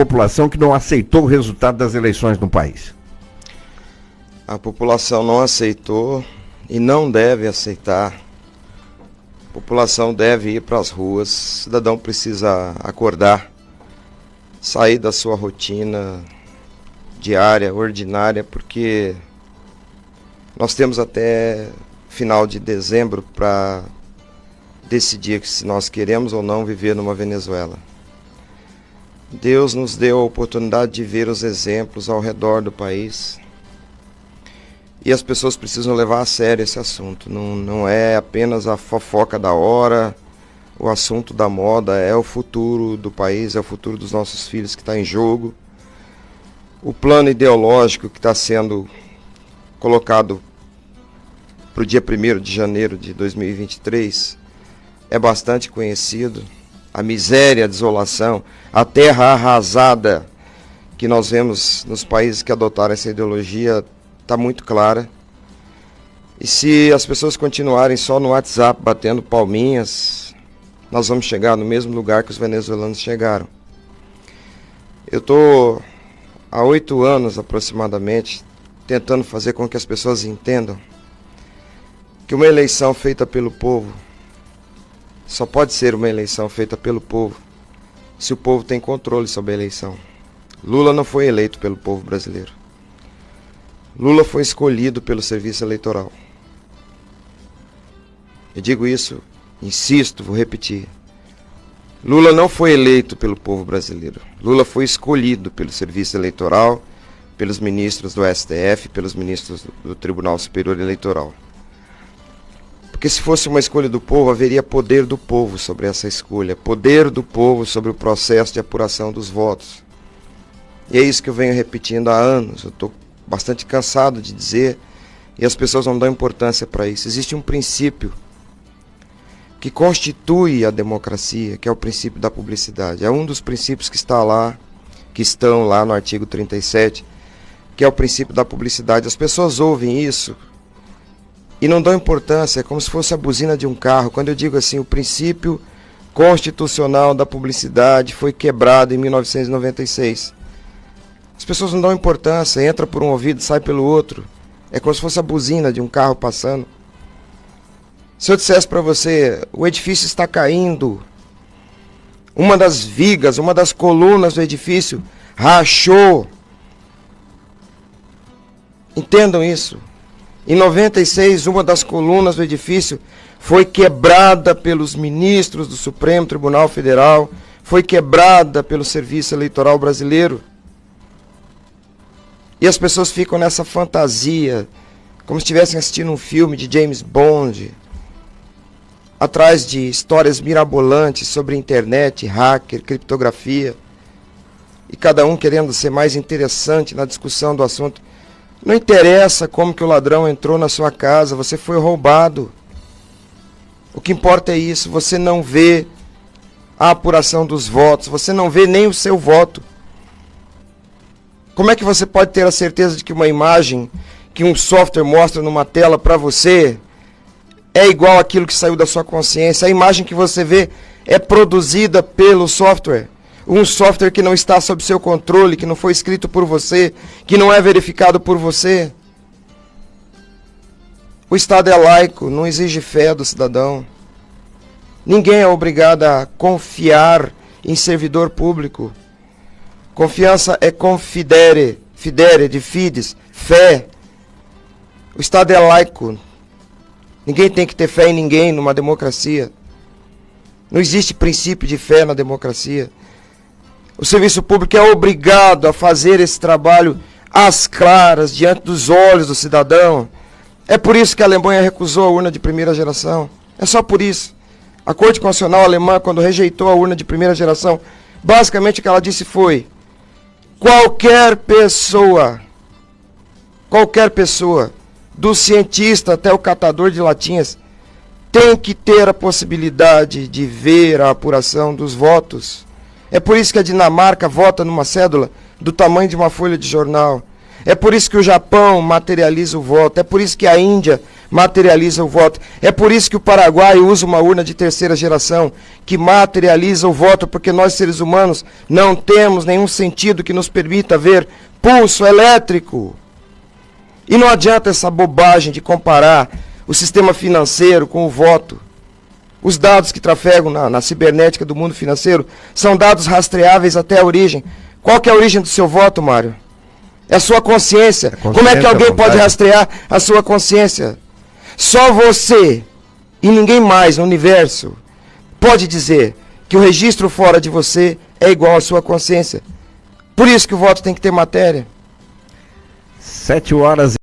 População que não aceitou o resultado das eleições no país. A população não aceitou e não deve aceitar. A população deve ir para as ruas. O cidadão precisa acordar, sair da sua rotina diária, ordinária, porque nós temos até final de dezembro para decidir se nós queremos ou não viver numa Venezuela. Deus nos deu a oportunidade de ver os exemplos ao redor do país. E as pessoas precisam levar a sério esse assunto. Não é apenas a fofoca da hora, o assunto da moda, é o futuro do país, é o futuro dos nossos filhos que está em jogo. O plano ideológico que está sendo colocado para o dia 1º de janeiro de 2023 é bastante conhecido. A miséria, a desolação, a terra arrasada que nós vemos nos países que adotaram essa ideologia está muito clara. E se as pessoas continuarem só no WhatsApp batendo palminhas, nós vamos chegar no mesmo lugar que os venezuelanos chegaram. Eu estou há 8 anos aproximadamente tentando fazer com que as pessoas entendam que uma eleição feita pelo povo só pode ser uma eleição feita pelo povo se o povo tem controle sobre a eleição. Lula não foi eleito pelo povo brasileiro. Lula foi escolhido pelo serviço eleitoral. Eu digo isso, insisto, vou repetir. Lula não foi eleito pelo povo brasileiro. Lula foi escolhido pelo serviço eleitoral, pelos ministros do STF, pelos ministros do Tribunal Superior Eleitoral. Porque se fosse uma escolha do povo, haveria poder do povo sobre essa escolha, poder do povo sobre o processo de apuração dos votos. E é isso que eu venho repetindo há anos. Eu estou bastante cansado de dizer, e as pessoas não dão importância para isso. Existe um princípio que constitui a democracia, que é o princípio da publicidade. É um dos princípios que estão lá no artigo 37, que é o princípio da publicidade. As pessoas ouvem isso e não dão importância, é como se fosse a buzina de um carro. Quando eu digo assim, o princípio constitucional da publicidade foi quebrado em 1996. As pessoas não dão importância, entra por um ouvido, sai pelo outro. É como se fosse a buzina de um carro passando. Se eu dissesse para você, o edifício está caindo, uma das vigas, uma das colunas do edifício rachou. Entendam isso. Em 96, uma das colunas do edifício foi quebrada pelos ministros do Supremo Tribunal Federal, foi quebrada pelo Serviço Eleitoral Brasileiro. E as pessoas ficam nessa fantasia, como se estivessem assistindo um filme de James Bond, atrás de histórias mirabolantes sobre internet, hacker, criptografia, e cada um querendo ser mais interessante na discussão do assunto. Não interessa como que o ladrão entrou na sua casa, você foi roubado. O que importa é isso, você não vê a apuração dos votos, você não vê nem o seu voto. Como é que você pode ter a certeza de que uma imagem que um software mostra numa tela para você é igual àquilo que saiu da sua consciência? A imagem que você vê é produzida pelo software. Um software que não está sob seu controle, que não foi escrito por você, que não é verificado por você. O Estado é laico, não exige fé do cidadão. Ninguém é obrigado a confiar em servidor público. Confiança é confidere, fidere, de fides, fé. O Estado é laico. Ninguém tem que ter fé em ninguém numa democracia. Não existe princípio de fé na democracia. O serviço público é obrigado a fazer esse trabalho às claras, diante dos olhos do cidadão. É por isso que a Alemanha recusou a urna de primeira geração. É só por isso. A Corte Constitucional Alemã, quando rejeitou a urna de primeira geração, basicamente o que ela disse foi: qualquer pessoa, do cientista até o catador de latinhas, tem que ter a possibilidade de ver a apuração dos votos. É por isso que a Dinamarca vota numa cédula do tamanho de uma folha de jornal. É por isso que o Japão materializa o voto. É por isso que a Índia materializa o voto. É por isso que o Paraguai usa uma urna de terceira geração, que materializa o voto, porque nós, seres humanos, não temos nenhum sentido que nos permita ver pulso elétrico. E não adianta essa bobagem de comparar o sistema financeiro com o voto. Os dados que trafegam na cibernética do mundo financeiro são dados rastreáveis até a origem. Qual que é a origem do seu voto, Mário? É a sua consciência. Como é que alguém pode rastrear a sua consciência? Só você e ninguém mais no universo pode dizer que o registro fora de você é igual à sua consciência. Por isso que o voto tem que ter matéria. 7 horas